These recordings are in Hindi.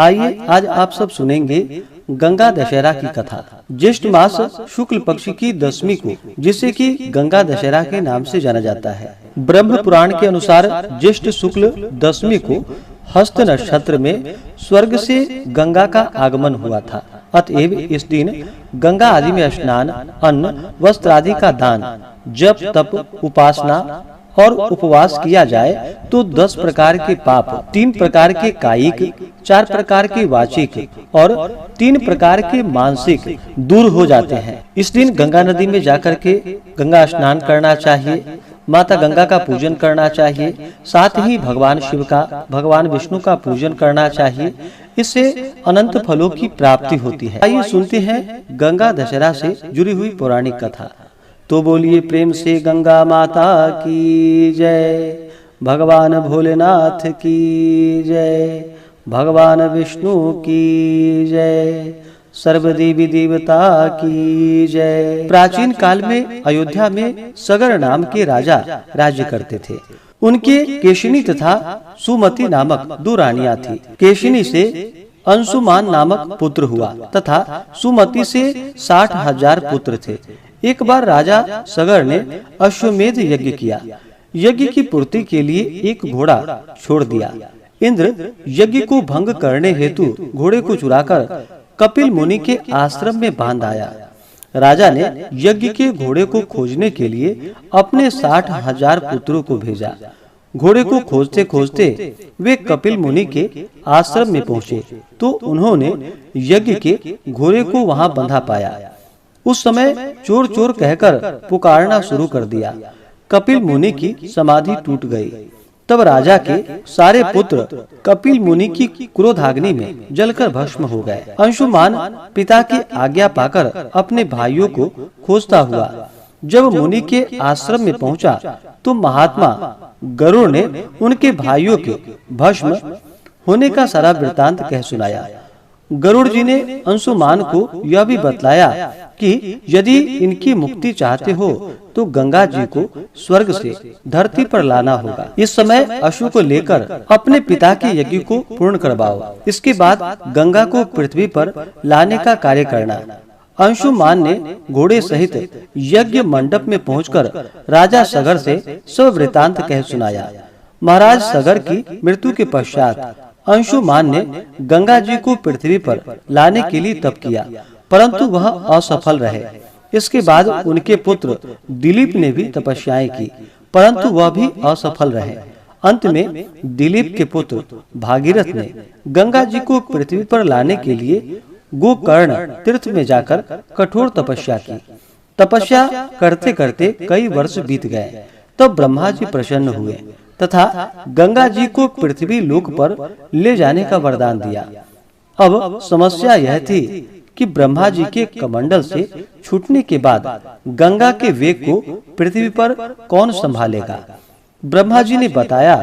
आइए आज आप सब सुनेंगे गंगा दशहरा की कथा। ज्येष्ठ मास शुक्ल पक्ष की 10वीं को, जिसे कि गंगा दशहरा के नाम से जाना जाता है। ब्रह्म पुराण के अनुसार ज्येष्ठ शुक्ल 10वीं को हस्त नक्षत्र में स्वर्ग से गंगा का आगमन हुआ था। अतएव इस दिन गंगा आदि में स्नान, अन्न, वस्त्र आदि का दान, जप, तप, उपासना और उपवास किया जाए तो 10 प्रकार के पाप, 3 प्रकार के कायिक, 4 प्रकार के वाचिक और 3 प्रकार के मानसिक दूर हो जाते हैं। इस दिन गंगा नदी में जाकर के गंगा स्नान करना चाहिए, माता गंगा का पूजन करना चाहिए, साथ ही भगवान शिव का, भगवान विष्णु का पूजन करना चाहिए। इससे अनंत फलों की प्राप्ति होती है। आइए सुनते हैं गंगा दशहरा से जुड़ी हुई पौराणिक कथा। तो बोलिए प्रेम से गंगा माता की जय, भगवान भोलेनाथ की जय, भगवान विष्णु की जय, सर्वदेवी देवता की जय। प्राचीन काल में अयोध्या में सगर नाम के राजा राज्य करते थे। उनके केशिनी तथा सुमति नामक 2 रानियां थी। केशिनी से अंशुमान नामक पुत्र हुआ तथा सुमति से 60,000 पुत्र थे। एक बार राजा सगर ने अश्वमेध यज्ञ किया। यज्ञ की पूर्ति के लिए एक घोड़ा छोड़ दिया। इंद्र यज्ञ को भंग करने हेतु घोड़े को चुराकर कपिल मुनि के आश्रम में बांध आया। राजा ने यज्ञ के घोड़े को खोजने के लिए अपने 60,000 पुत्रों को भेजा। घोड़े को खोजते खोजते वे कपिल मुनि के आश्रम में पहुँचे तो उन्होंने यज्ञ के घोड़े को वहां बंधा पाया। उस समय चोर चोर कहकर पुकारना शुरू कर दिया। कपिल मुनि की समाधि टूट गई। तब राजा के सारे पुत्र कपिल मुनि की क्रोधाग्नि में जलकर भस्म हो गए। अंशुमान पिता की आज्ञा पाकर अपने भाइयों को खोजता हुआ जब मुनि के आश्रम में पहुंचा तो महात्मा गरुड़ ने उनके भाइयों के भस्म होने का सारा वृतांत कह सुनाया। गरुड़ जी ने अंशुमान को यह भी बतलाया कि यदि इनकी मुक्ति चाहते हो तो गंगा जी को स्वर्ग से धरती पर लाना होगा। इस समय अश्व को लेकर अपने पिता के यज्ञ को पूर्ण करवाओ। इसके बाद गंगा को पृथ्वी पर लाने का कार्य करना। अंशुमान ने घोड़े सहित यज्ञ मंडप में पहुंचकर राजा सगर से सब वृतांत कह सुनाया। महाराज सगर की मृत्यु के पश्चात अंशुमान ने गंगा जी को पृथ्वी पर लाने के लिए तप किया, परंतु वह असफल रहे। इसके बाद उनके पुत्र दिलीप ने भी तपस्याएं की, परंतु वह भी असफल रहे। अंत में दिलीप के पुत्र भागीरथ ने गंगा जी को पृथ्वी पर लाने के लिए गोकर्ण तीर्थ में जाकर कठोर तपस्या की। तपस्या करते करते कई वर्ष बीत गए। तब ब्रह्मा जी प्रसन्न हुए तथा गंगा जी को पृथ्वी लोक पर ले जाने का वरदान दिया। अब समस्या यह थी कि ब्रह्मा जी के कमंडल से छूटने के बाद गंगा के वेग को पृथ्वी पर कौन संभालेगा। ब्रह्मा जी ने बताया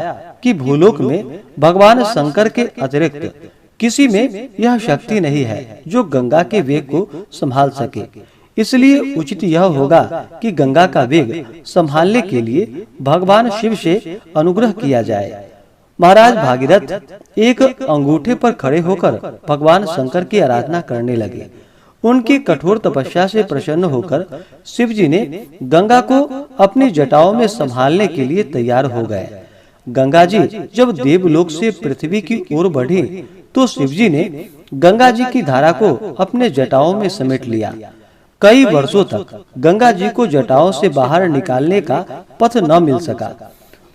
कि भूलोक में भगवान शंकर के अतिरिक्त किसी में यह शक्ति नहीं है जो गंगा के वेग को संभाल सके। इसलिए उचित यह होगा कि गंगा का वेग संभालने के लिए भगवान शिव से अनुग्रह किया जाए। महाराज भागीरथ एक अंगूठे पर खड़े होकर भगवान शंकर की आराधना करने लगे। उनकी कठोर तपस्या से प्रसन्न होकर शिव जी ने गंगा को अपनी जटाओं में संभालने के लिए तैयार हो गए। गंगा जी जब देवलोक से पृथ्वी की ओर बढ़ी तो शिव जी ने गंगा जी की धारा को अपने जटाओं में समेट लिया। कई वर्षों तक गंगा जी को जटाओं से बाहर निकालने का पथ न मिल सका।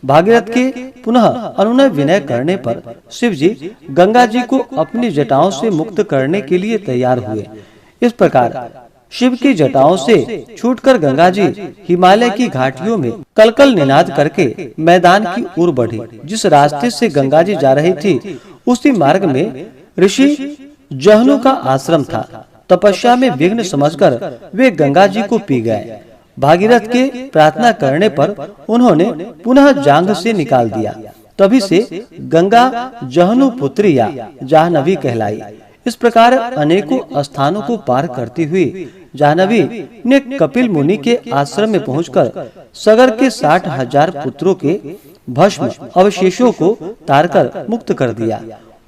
भागीरथ के पुनः अनुनय विनय करने पर शिव जी गंगा जी को अपनी जटाओं से मुक्त करने के लिए तैयार हुए। इस प्रकार शिव की जटाओं से छूटकर गंगा जी हिमालय की घाटियों में कलकल निनाद करके मैदान की ओर बढ़ी। जिस रास्ते से गंगा जी जा रही थी उसी मार्ग में ऋषि जहनु का आश्रम था। तपस्या में विघ्न समझकर वे गंगा जी को पी गए। भागीरथ के प्रार्थना करने पर उन्होंने पुनः जांघ से निकाल दिया। तभी से गंगा जहनु पुत्री या जाह्नवी कहलाई। इस प्रकार अनेकों स्थानों को पार करती हुई जाह्नवी ने कपिल मुनि के आश्रम में पहुंचकर सगर के 60,000 पुत्रों के भस्म अवशेषों को तारकर मुक्त कर दिया।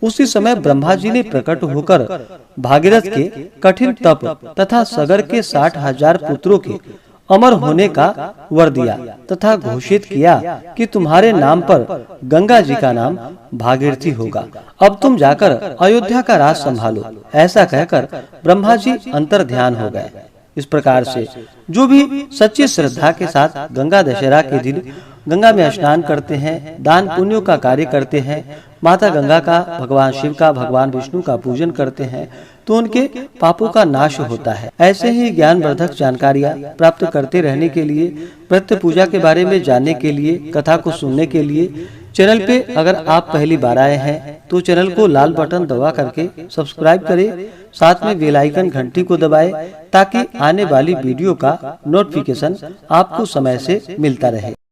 उसी समय ब्रह्मा जी ने प्रकट होकर भागीरथ के कठिन तप तथा सगर के 60,000 पुत्रों के अमर होने का वर दिया तथा घोषित किया कि तुम्हारे नाम पर गंगा जी का नाम भागीरथी होगा। अब तुम जाकर अयोध्या का राज संभालो। ऐसा कहकर ब्रह्मा जी अंतर ध्यान हो गए। इस प्रकार से जो भी सच्ची श्रद्धा के साथ गंगा दशहरा के दिन गंगा में स्नान करते हैं, दान पुण्यों का कार्य करते हैं, माता गंगा का, भगवान शिव का, भगवान विष्णु का पूजन करते हैं, तो उनके पापों का नाश होता है। ऐसे ही ज्ञानवर्धक जानकारियाँ प्राप्त करते रहने के लिए, प्रत्य पूजा के बारे में जानने के लिए, कथा को सुनने के लिए चैनल पे अगर आप पहली बार आए हैं तो चैनल को लाल बटन दबा करके सब्सक्राइब करें, साथ में बेल आइकन घंटी को दबाएं ताकि आने वाली वीडियो का नोटिफिकेशन आपको समय से मिलता रहे।